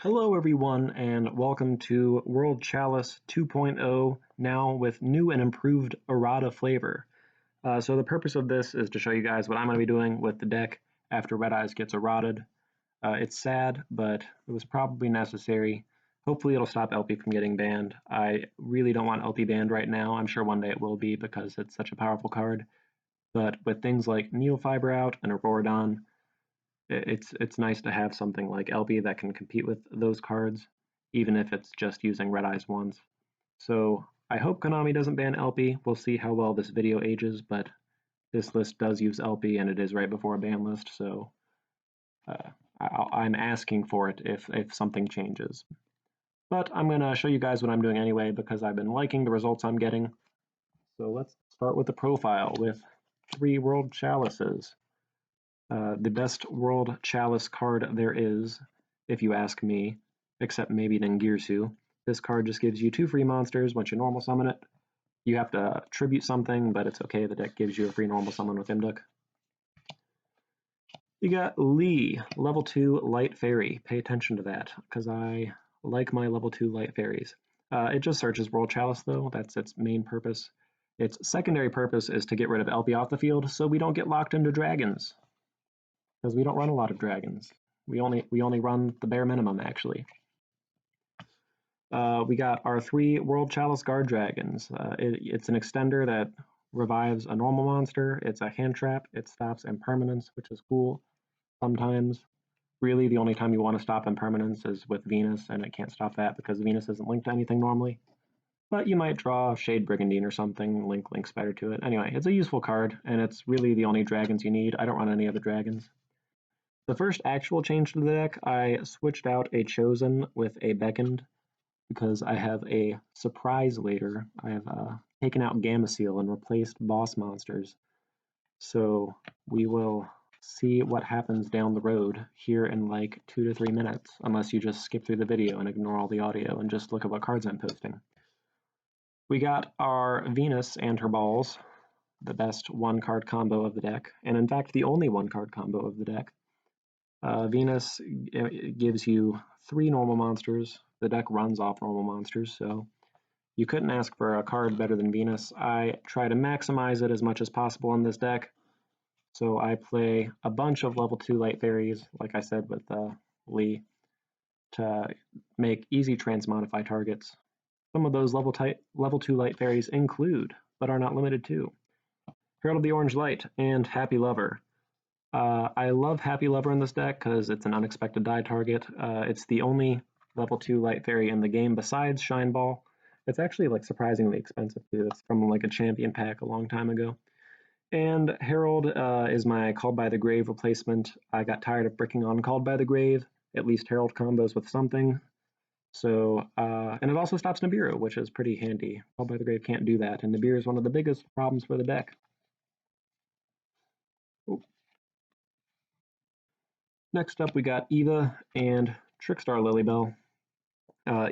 Hello everyone and welcome to World Chalice 2.0, now with new and improved errata flavor. So the purpose of this is to show you guys what I'm going to be doing with the deck after Red-Eyes gets errated. It's sad, but it was probably necessary. Hopefully it'll stop LP from getting banned. I really don't want LP banned right now. I'm sure one day it will be because it's such a powerful card. But with things like Neofiber out and Auroradon, it's nice to have something like LP that can compete with those cards, even if it's just using Red-Eyes once. So I hope Konami doesn't ban LP. We'll see how well this video ages, but this list does use LP and it is right before a ban list, so I'm asking for it if something changes. But I'm going to show you guys what I'm doing anyway because I've been liking the results I'm getting. So let's start with the profile with 3 World Chalices. The best World Chalice card there is, if you ask me, except maybe Ningirsu. This card just gives you 2 free monsters once you normal summon it. You have to tribute something, but it's okay, the deck gives you a free normal summon with Imduk. You got Lee, level 2 Light Fairy. Pay attention to that, because I like my level 2 Light Fairies. It just searches World Chalice, though. That's its main purpose. Its secondary purpose is to get rid of LP off the field, so we don't get locked into dragons. Because we don't run a lot of dragons. We only run the bare minimum, actually. We got our 3 World Chalice Guard Dragons. It's an extender that revives a normal monster. It's a hand trap. It stops impermanence, which is cool. Sometimes, really, the only time you want to stop impermanence is with Venus, and it can't stop that because Venus isn't linked to anything normally. But you might draw Shade Brigandine or something, link Spider to it. Anyway, it's a useful card, and it's really the only dragons you need. I don't run any other dragons. The first actual change to the deck, I switched out a Chosen with a Beckoned because I have a surprise later. I have taken out Gameciel and replaced boss monsters. So we will see what happens down the road here in like 2 to 3 minutes, unless you just skip through the video and ignore all the audio and just look at what cards I'm posting. We got our Venus and her balls, the best 1-card combo of the deck, and in fact the only 1-card combo of the deck. Venus gives you 3 normal monsters. The deck runs off normal monsters, so you couldn't ask for a card better than Venus. I try to maximize it as much as possible in this deck, so I play a bunch of level 2 Light Fairies, like I said with Lee, to make easy transmodify targets. Some of those level 2 Light Fairies include, but are not limited to, Herald of the Orange Light and Happy Lover. I love Happy Lover in this deck because it's an unexpected die target. It's the only level 2 Light Fairy in the game besides Shine Ball. It's actually like surprisingly expensive too. It's from like a champion pack a long time ago. And Herald is my Called by the Grave replacement. I got tired of bricking on Called by the Grave. At least Herald combos with something. So, and it also stops Nibiru, which is pretty handy. Called by the Grave can't do that, and Nibiru is one of the biggest problems for the deck. Ooh. Next up, we got Eva and Trickstar Lilybell.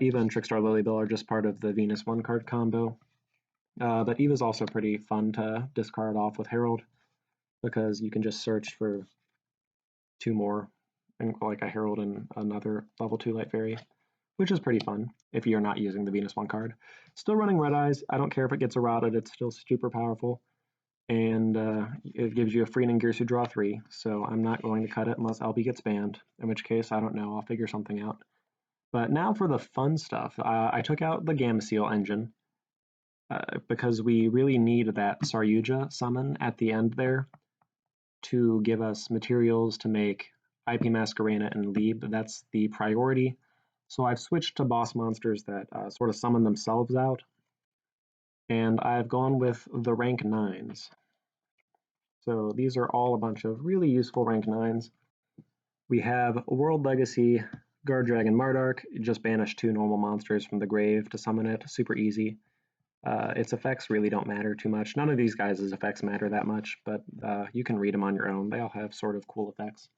Eva and Trickstar Lilybell are just part of the Venus 1-card combo. But Eva's also pretty fun to discard off with Herald because you can just search for 2 more, like a Herald and another level 2 Light Fairy, which is pretty fun if you're not using the Venus 1 card. Still running Red-Eyes. I don't care if it gets errated, it's still super powerful. And it gives you a free Ningirsu draw 3, so I'm not going to cut it unless LB gets banned, in which case, I don't know, I'll figure something out. But now for the fun stuff. I took out the Gameciel engine because we really need that Saryuja summon at the end there to give us materials to make IP Masquerena and Lieb. That's the priority. So I've switched to boss monsters that sort of summon themselves out. And I've gone with the rank 9s. So these are all a bunch of really useful rank 9s. We have World Legacy Guard Dragon Mardark. Just banish 2 normal monsters from the grave to summon it. Super easy. Its effects really don't matter too much. None of these guys' effects matter that much, but you can read them on your own. They all have sort of cool effects.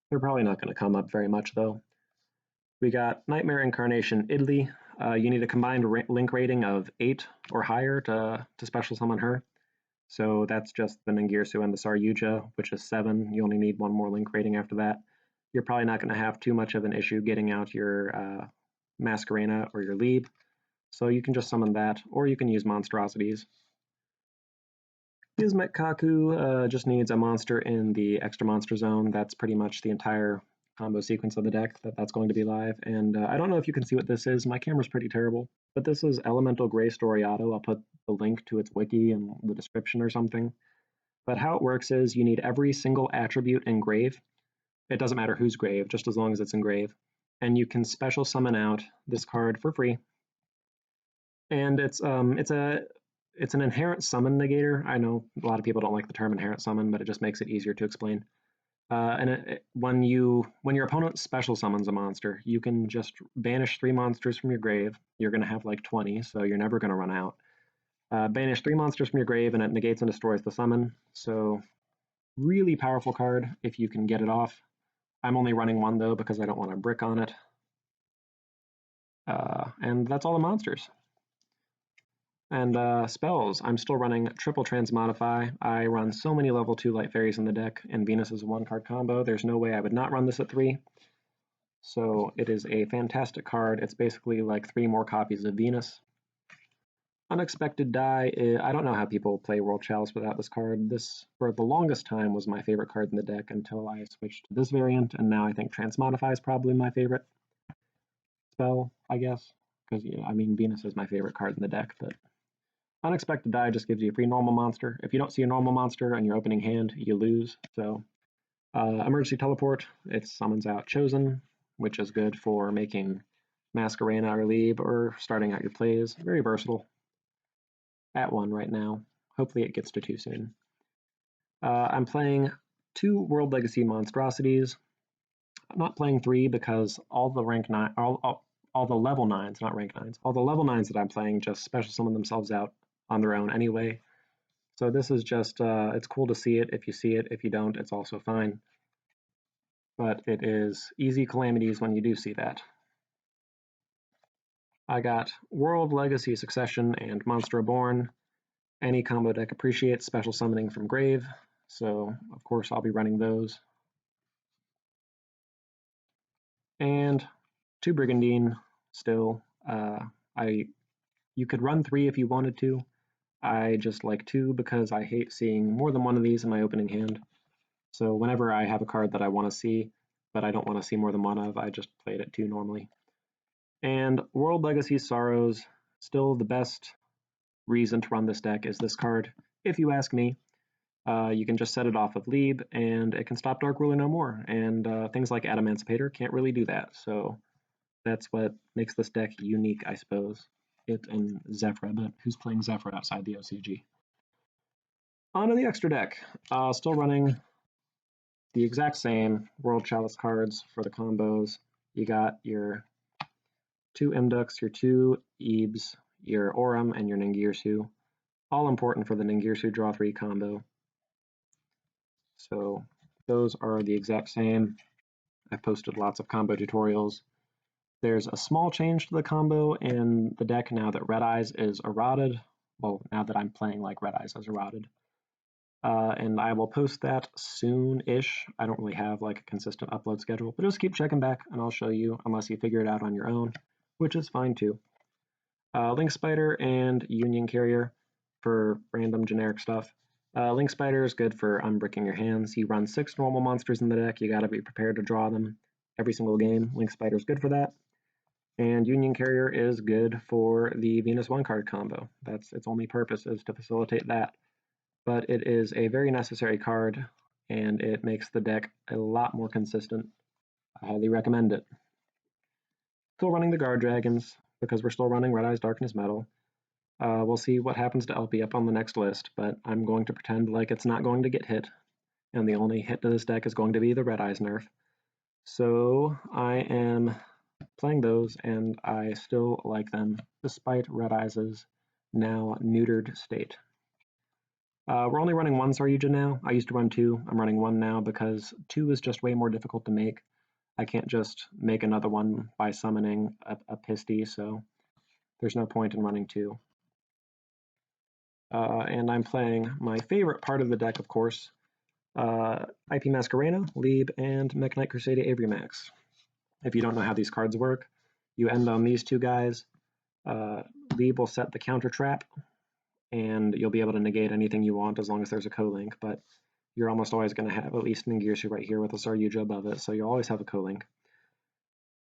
They're probably not going to come up very much, though. We got Nightmare Incarnation Idli. You need a combined link rating of 8 or higher to special summon her. So that's just the Ningirsu and the Saryuja, which is 7. You only need 1 more link rating after that. you're probably not going to have too much of an issue getting out your Masquerena or your Lieb. So you can just summon that, or you can use monstrosities. Gizmet Kaku just needs a monster in the extra monster zone. That's pretty much the entire combo sequence of the deck that's going to be live. And I don't know if you can see what this is. My camera's pretty terrible, but this is Elemental Grace Doriado. I'll put the link to its wiki in the description or something. But how it works is you need every single attribute in grave. It doesn't matter whose grave, just as long as it's in grave. And you can special summon out this card for free. And it's an inherent summon negator. I know a lot of people don't like the term inherent summon, but it just makes it easier to explain. When your opponent special summons a monster, you can just banish 3 monsters from your grave. You're going to have like 20, so you're never going to run out. Banish 3 monsters from your grave, and it negates and destroys the summon. So really powerful card if you can get it off. I'm only running 1 though because I don't want to brick on it. And that's all the monsters. And spells, I'm still running triple transmodify. I run so many level 2 light fairies in the deck, and Venus is a 1-card combo. There's no way I would not run this at 3. So it is a fantastic card. It's basically like 3 more copies of Venus. Unexpected Die, I don't know how people play World Chalice without this card. This, for the longest time, was my favorite card in the deck until I switched to this variant, and now I think Transmodify is probably my favorite spell, I guess. Because, I mean, Venus is my favorite card in the deck, but Unexpected Die just gives you a free normal monster. If you don't see a normal monster on your opening hand, you lose. So, Emergency Teleport, it summons out Chosen, which is good for making Masquerena or Lieb or starting out your plays. Very versatile. At 1 right now. Hopefully it gets to 2 soon. I'm playing 2 World Legacy monstrosities. I'm not playing 3 because all the rank 9, all the level 9s, not rank 9s, all the level 9s that I'm playing just special summon themselves out on their own anyway. So this is just, it's cool to see it. If you see it, if you don't, it's also fine. But it is easy calamities when you do see that. I got World Legacy Succession and Monster Reborn. Any combo deck appreciates special summoning from grave, so of course I'll be running those. And 2 Brigandine still. You could run 3 if you wanted to. I just like 2 because I hate seeing more than 1 of these in my opening hand. So whenever I have a card that I want to see, but I don't want to see more than 1 of, I just play it at 2 normally. And World Legacy Sorrows, still the best reason to run this deck is this card, if you ask me. You can just set it off of Lieb, and it can stop Dark Ruler no more. And things like Adamantipator can't really do that. So that's what makes this deck unique, I suppose. It and Zephyr, but who's playing Zephyr outside the OCG? On to the extra deck. Still running the exact same World Chalice cards for the combos. You got your 2 Imdux, your 2 Ebes, your Aurum, and your Ningirsu. All important for the Ningirsu draw 3 combo. So those are the exact same. I've posted lots of combo tutorials. There's a small change to the combo in the deck now that Red-Eyes is errated. Well, now that I'm playing like Red-Eyes is errated. And I will post that soon-ish. I don't really have like a consistent upload schedule, but just keep checking back and I'll show you unless you figure it out on your own, which is fine too. Link Spider and Union Carrier for random generic stuff. Link Spider is good for unbricking your hands. You run 6 normal monsters in the deck. You gotta be prepared to draw them every single game. Link Spider is good for that. And Union Carrier is good for the Venus 1-card combo. That's its only purpose, is to facilitate that. But it is a very necessary card, and it makes the deck a lot more consistent. I highly recommend it. Still running the Guard Dragons, because we're still running Red-Eyes Darkness Metal. We'll see what happens to LP up on the next list, but I'm going to pretend like it's not going to get hit, and the only hit to this deck is going to be the Red-Eyes nerf. So I am playing those, and I still like them, despite Red-Eyes' now neutered state. We're only running 1 Saryuja now. I used to run 2. I'm running 1 now because 2 is just way more difficult to make. I can't just make another one by summoning a Pisty, so there's no point in running 2. And I'm playing my favorite part of the deck, of course, IP Masquerena, Lieb, and Mekk-Knight Crusader Avery Max. If you don't know how these cards work, you end on these two guys. Lieb will set the counter trap, and you'll be able to negate anything you want as long as there's a co-link, but you're almost always going to have at least Ningirsu right here with a Saryuja above it, so you'll always have a co-link.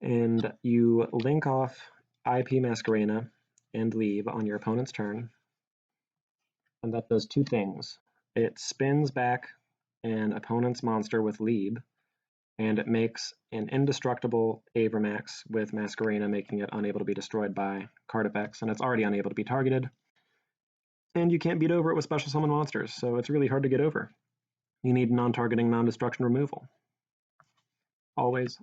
And you link off IP Masquerena and Lieb on your opponent's turn, and that does two things. It spins back an opponent's monster with Lieb, and it makes an indestructible Avermax with Masquerena, making it unable to be destroyed by card effects, and it's already unable to be targeted. And you can't beat over it with special summon monsters, so it's really hard to get over. You need non-targeting, non-destruction removal. Always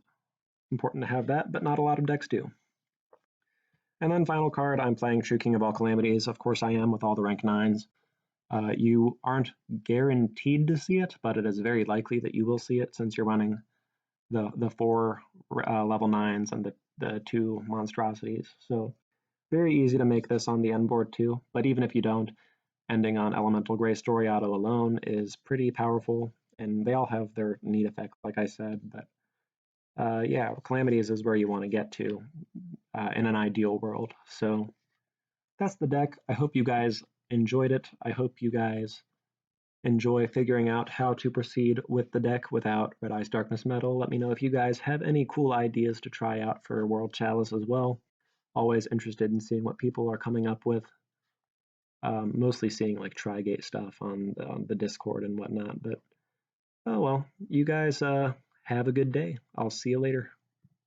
important to have that, but not a lot of decks do. And then final card, I'm playing True King of All Calamities. Of course I am with all the rank 9s. You aren't guaranteed to see it, but it is very likely that you will see it since you're running the 4 level 9s and the 2 monstrosities. So very easy to make this on the end board too, but even if you don't, ending on Elemental Grace Doriado alone is pretty powerful, and they all have their neat effects, like I said, but yeah, Calamities is where you want to get to in an ideal world. So that's the deck. I hope you guys enjoyed it. I hope you guys enjoy figuring out how to proceed with the deck without Red-Eyes Darkness Metal. Let me know if you guys have any cool ideas to try out for World Chalice as well. Always interested in seeing what people are coming up with. Mostly seeing like Trigate stuff on the Discord and whatnot, but oh well, you guys have a good day. I'll see you later.